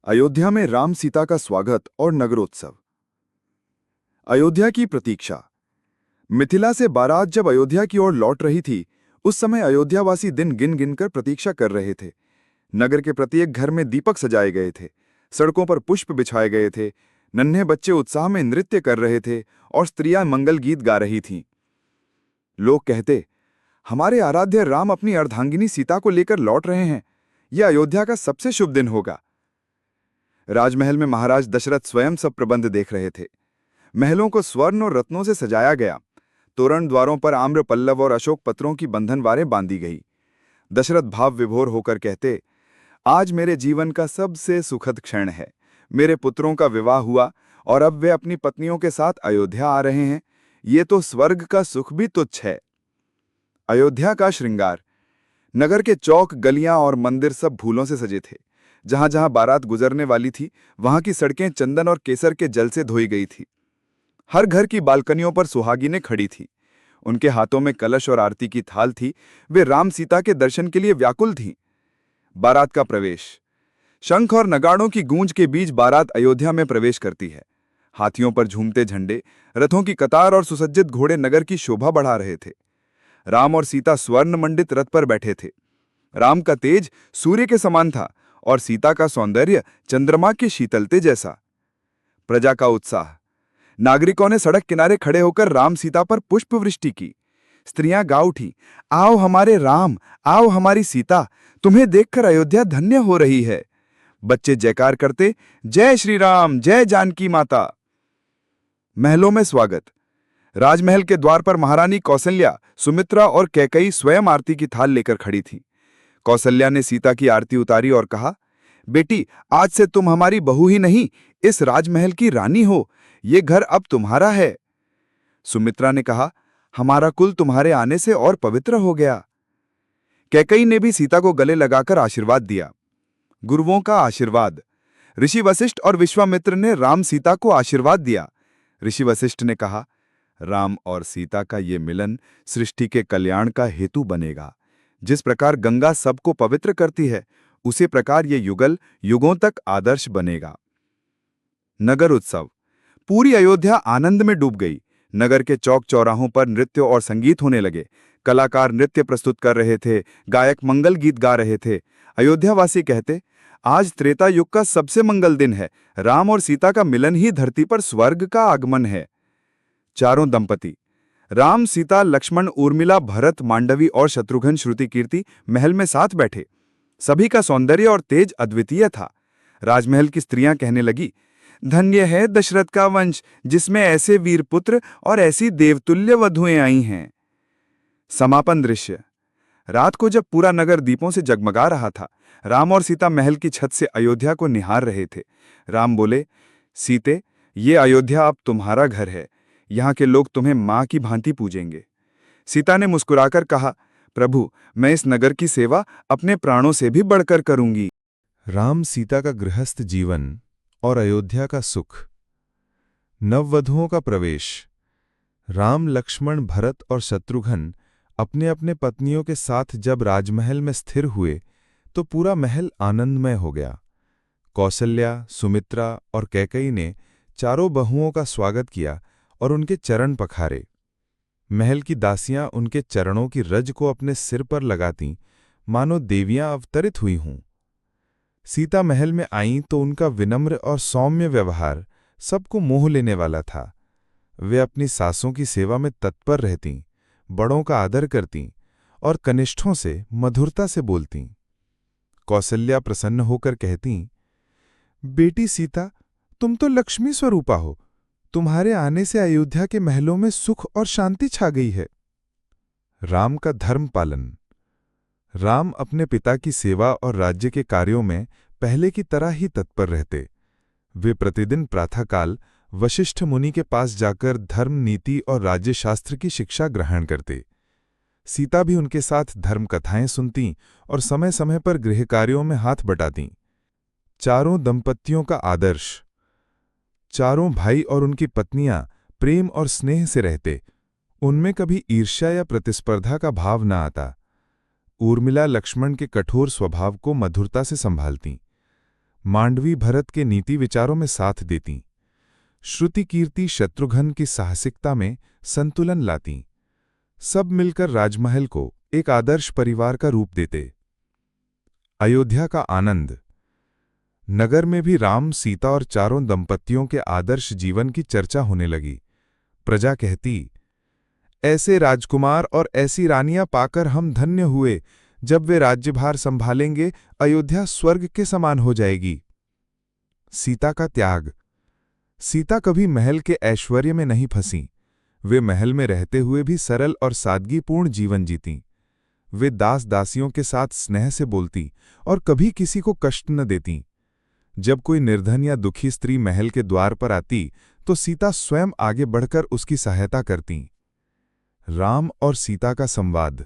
अयोध्या में राम सीता का स्वागत और नगरोत्सव। अयोध्या की प्रतीक्षा। मिथिला से बारात जब अयोध्या की ओर लौट रही थी, उस समय अयोध्यावासी दिन गिन गिनकर प्रतीक्षा कर रहे थे। नगर के प्रत्येक घर में दीपक सजाए गए थे, सड़कों पर पुष्प बिछाए गए थे, नन्हे बच्चे उत्साह में नृत्य कर रहे थे और स्त्रियां मंगल गीत गा रही थीं। लोग कहते, हमारे आराध्य राम अपनी अर्धांगिनी सीता को लेकर लौट रहे हैं। यह अयोध्या का सबसे शुभ दिन होगा। राजमहल में महाराज दशरथ स्वयं सब प्रबंध देख रहे थे। महलों को स्वर्ण और रत्नों से सजाया गया। तोरण द्वारों पर आम्र पल्लव और अशोक पत्रों की बंधनवारें बांधी गई। दशरथ भाव विभोर होकर कहते, आज मेरे जीवन का सबसे सुखद क्षण है। मेरे पुत्रों का विवाह हुआ और अब वे अपनी पत्नियों के साथ अयोध्या आ रहे हैं। ये तो स्वर्ग का सुख भी तुच्छ है। अयोध्या का श्रृंगार। नगर के चौक, गलियां और मंदिर सब फूलों से सजे थे। जहां जहां बारात गुजरने वाली थी, वहां की सड़कें चंदन और केसर के जल से धोई गई थी। हर घर की बालकनियों पर सुहागिनें खड़ी थी। उनके हाथों में कलश और आरती की थाल थी। वे राम सीता के दर्शन के लिए व्याकुल थीं। बारात का प्रवेश। शंख और नगाड़ों की गूंज के बीच बारात अयोध्या में प्रवेश करती है। हाथियों पर झूमते झंडे, रथों की कतार और सुसज्जित घोड़े नगर की शोभा बढ़ा रहे थे। राम और सीता स्वर्ण मंडित रथ पर बैठे थे। राम का तेज सूर्य के समान था और सीता का सौंदर्य चंद्रमा की शीतलते जैसा। प्रजा का उत्साह। नागरिकों ने सड़क किनारे खड़े होकर राम सीता पर पुष्प वृष्टि की। स्त्रियां गा उठी, आओ हमारे राम, आओ हमारी सीता, तुम्हें देखकर अयोध्या धन्य हो रही है। बच्चे जयकार करते, जय श्री राम, जय जानकी माता। महलों में स्वागत। राजमहल के द्वार पर महारानी कौसल्या, सुमित्रा और कैकई स्वयं आरती की थाल लेकर खड़ी थीं। कौसल्या ने सीता की आरती उतारी और कहा, बेटी, आज से तुम हमारी बहू ही नहीं, इस राजमहल की रानी हो। ये घर अब तुम्हारा है। सुमित्रा ने कहा, हमारा कुल तुम्हारे आने से और पवित्र हो गया। कैकई ने भी सीता को गले लगाकर आशीर्वाद दिया। गुरुओं का आशीर्वाद। ऋषि वशिष्ठ और विश्वामित्र ने राम सीता को आशीर्वाद दिया। ऋषि वशिष्ठ ने कहा, राम और सीता का ये मिलन सृष्टि के कल्याण का हेतु बनेगा। जिस प्रकार गंगा सबको पवित्र करती है, उसी प्रकार ये युगल युगों तक आदर्श बनेगा। नगर उत्सव। पूरी अयोध्या आनंद में डूब गई। नगर के चौक चौराहों पर नृत्य और संगीत होने लगे। कलाकार नृत्य प्रस्तुत कर रहे थे, गायक मंगल गीत गा रहे थे। अयोध्यावासी कहते, आज त्रेता युग का सबसे मंगल दिन है। राम और सीता का मिलन ही धरती पर स्वर्ग का आगमन है। चारों दंपति, राम, सीता, लक्ष्मण, उर्मिला, भरत, मांडवी और शत्रुघ्न, श्रुति, कीर्ति महल में साथ बैठे। सभी का सौंदर्य और तेज अद्वितीय था। राजमहल की स्त्रियां कहने लगी, धन्य है दशरथ का वंश, जिसमें ऐसे वीर पुत्र और ऐसी देवतुल्य वधुएं आई हैं। समापन दृश्य। रात को जब पूरा नगर दीपों से जगमगा रहा था, राम और सीता महल की छत से अयोध्या को निहार रहे थे। राम बोले, सीते, ये अयोध्या अब तुम्हारा घर है। यहाँ के लोग तुम्हें मां की भांति पूजेंगे। सीता ने मुस्कुराकर कहा, प्रभु, मैं इस नगर की सेवा अपने प्राणों से भी बढ़कर करूंगी। राम सीता का गृहस्थ जीवन और अयोध्या का सुख। नववधुओं का प्रवेश। राम, लक्ष्मण, भरत और शत्रुघ्न अपने अपने पत्नियों के साथ जब राजमहल में स्थिर हुए तो पूरा महल आनंदमय हो गया। कौसल्या, सुमित्रा और कैकई ने चारों बहुओं का स्वागत किया और उनके चरण पखारे। महल की दासियां उनके चरणों की रज को अपने सिर पर लगातीं, मानो देवियां अवतरित हुई हों। सीता महल में आईं तो उनका विनम्र और सौम्य व्यवहार सबको मोह लेने वाला था। वे अपनी सासों की सेवा में तत्पर रहतीं, बड़ों का आदर करतीं और कनिष्ठों से मधुरता से बोलतीं। कौसल्या प्रसन्न होकर कहतीं, बेटी सीता, तुम तो लक्ष्मी स्वरूपा हो। तुम्हारे आने से अयोध्या के महलों में सुख और शांति छा गई है। राम का धर्म पालन। राम अपने पिता की सेवा और राज्य के कार्यों में पहले की तरह ही तत्पर रहते। वे प्रतिदिन प्रातःकाल वशिष्ठ मुनि के पास जाकर धर्म, नीति और राज्यशास्त्र की शिक्षा ग्रहण करते। सीता भी उनके साथ धर्म कथाएं सुनतीं और समय समय पर गृह कार्यों में हाथ बटातीं। चारों दंपतियों का आदर्श। चारों भाई और उनकी पत्नियां प्रेम और स्नेह से रहते। उनमें कभी ईर्ष्या या प्रतिस्पर्धा का भाव न आता। उर्मिला लक्ष्मण के कठोर स्वभाव को मधुरता से संभालतीं। मांडवी भरत के नीति विचारों में साथ देतीं। श्रुति कीर्ति शत्रुघ्न की साहसिकता में संतुलन लातीं। सब मिलकर राजमहल को एक आदर्श परिवार का रूप देते। अयोध्या का आनंद। नगर में भी राम, सीता और चारों दंपतियों के आदर्श जीवन की चर्चा होने लगी। प्रजा कहती, ऐसे राजकुमार और ऐसी रानियां पाकर हम धन्य हुए। जब वे राज्यभार संभालेंगे, अयोध्या स्वर्ग के समान हो जाएगी। सीता का त्याग। सीता कभी महल के ऐश्वर्य में नहीं फंसी। वे महल में रहते हुए भी सरल और सादगीपूर्ण जीवन जीतीं। वे दास दासियों के साथ स्नेह से बोलती और कभी किसी को कष्ट न देतीं। जब कोई निर्धन या दुखी स्त्री महल के द्वार पर आती तो सीता स्वयं आगे बढ़कर उसकी सहायता करतीं। राम और सीता का संवाद।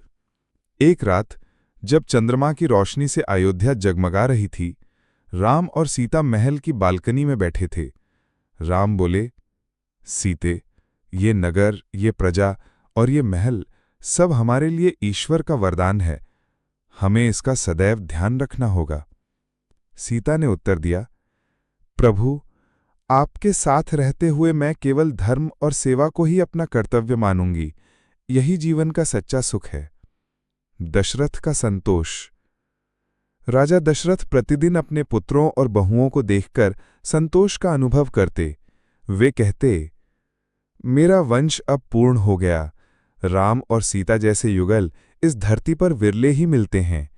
एक रात जब चंद्रमा की रोशनी से अयोध्या जगमगा रही थी, राम और सीता महल की बालकनी में बैठे थे। राम बोले, सीते, ये नगर, ये प्रजा और ये महल सब हमारे लिए ईश्वर का वरदान है। हमें इसका सदैव ध्यान रखना होगा। सीता ने उत्तर दिया, प्रभु, आपके साथ रहते हुए मैं केवल धर्म और सेवा को ही अपना कर्तव्य मानूंगी। यही जीवन का सच्चा सुख है। दशरथ का संतोष। राजा दशरथ प्रतिदिन अपने पुत्रों और बहुओं को देखकर संतोष का अनुभव करते। वे कहते, मेरा वंश अब पूर्ण हो गया। राम और सीता जैसे युगल इस धरती पर विरले ही मिलते हैं।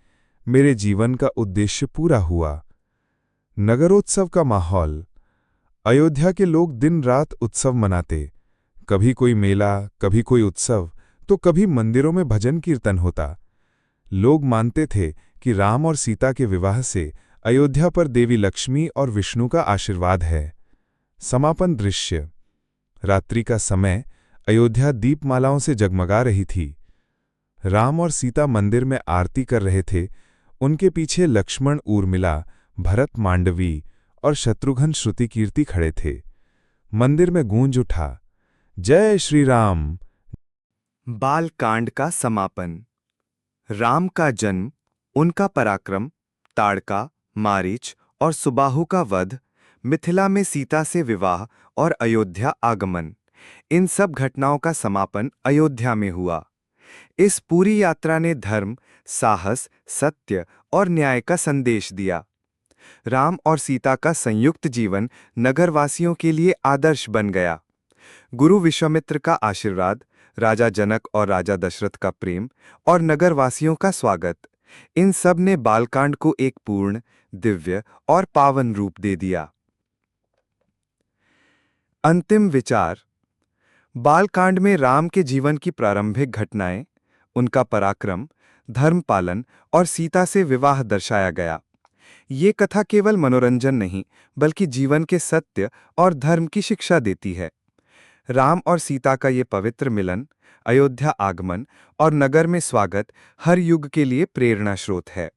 मेरे जीवन का उद्देश्य पूरा हुआ। नगरोत्सव का माहौल। अयोध्या के लोग दिन रात उत्सव मनाते। कभी कोई मेला, कभी कोई उत्सव, तो कभी मंदिरों में भजन कीर्तन होता। लोग मानते थे कि राम और सीता के विवाह से अयोध्या पर देवी लक्ष्मी और विष्णु का आशीर्वाद है। समापन दृश्य। रात्रि का समय, अयोध्या दीपमालाओं से जगमगा रही थी। राम और सीता मंदिर में आरती कर रहे थे। उनके पीछे लक्ष्मण ऊर्मिला, भरत मांडवी और शत्रुघ्न श्रुति कीर्ति खड़े थे। मंदिर में गूंज उठा, जय श्री राम। बालकांड का समापन। राम का जन्म, उनका पराक्रम, ताड़का, मारीच और सुबाहु का वध, मिथिला में सीता से विवाह और अयोध्या आगमन, इन सब घटनाओं का समापन अयोध्या में हुआ। इस पूरी यात्रा ने धर्म, साहस, सत्य और न्याय का संदेश दिया। राम और सीता का संयुक्त जीवन नगरवासियों के लिए आदर्श बन गया। गुरु विश्वामित्र का आशीर्वाद, राजा जनक और राजा दशरथ का प्रेम और नगरवासियों का स्वागत, इन सब ने बालकांड को एक पूर्ण, दिव्य और पावन रूप दे दिया। अंतिम विचार। बालकांड में राम के जीवन की प्रारंभिक घटनाएं, उनका पराक्रम, धर्म पालन और सीता से विवाह दर्शाया गया। ये कथा केवल मनोरंजन नहीं, बल्कि जीवन के सत्य और धर्म की शिक्षा देती है। राम और सीता का ये पवित्र मिलन, अयोध्या आगमन और नगर में स्वागत हर युग के लिए प्रेरणा स्रोत है।